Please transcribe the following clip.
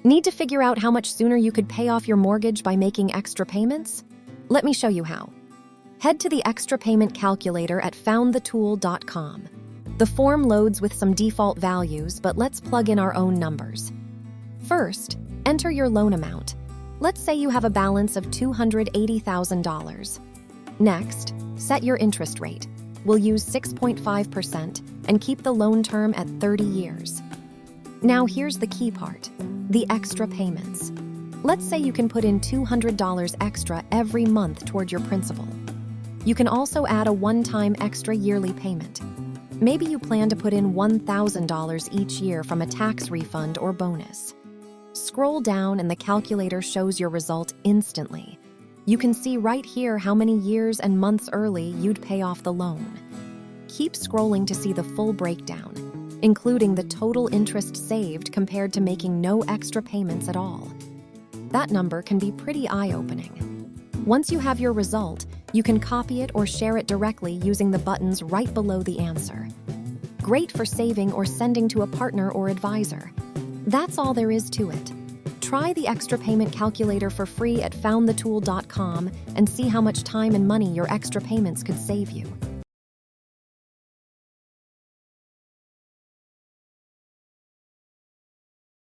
Need to figure out how much sooner you could pay off your mortgage by making extra payments? Let me show you how. Head to the extra payment calculator at foundthetool.com. The form loads with some default values, but let's plug in our own numbers. First, enter your loan amount. Let's say you have a balance of $280,000. Next, set your interest rate. We'll use 6.5% and keep the loan term at 30 years. Now here's the key part, the extra payments. Let's say you can put in $200 extra every month toward your principal. You can also add a one-time extra yearly payment. Maybe you plan to put in $1,000 each year from a tax refund or bonus. Scroll down and the calculator shows your result instantly. You can see right here how many years and months early you'd pay off the loan. Keep scrolling to see the full breakdown, including the total interest saved compared to making no extra payments at all. That number can be pretty eye-opening. Once you have your result, you can copy it or share it directly using the buttons right below the answer. Great for saving or sending to a partner or advisor. That's all there is to it. Try the extra payment calculator for free at foundthetool.com and see how much time and money your extra payments could save you.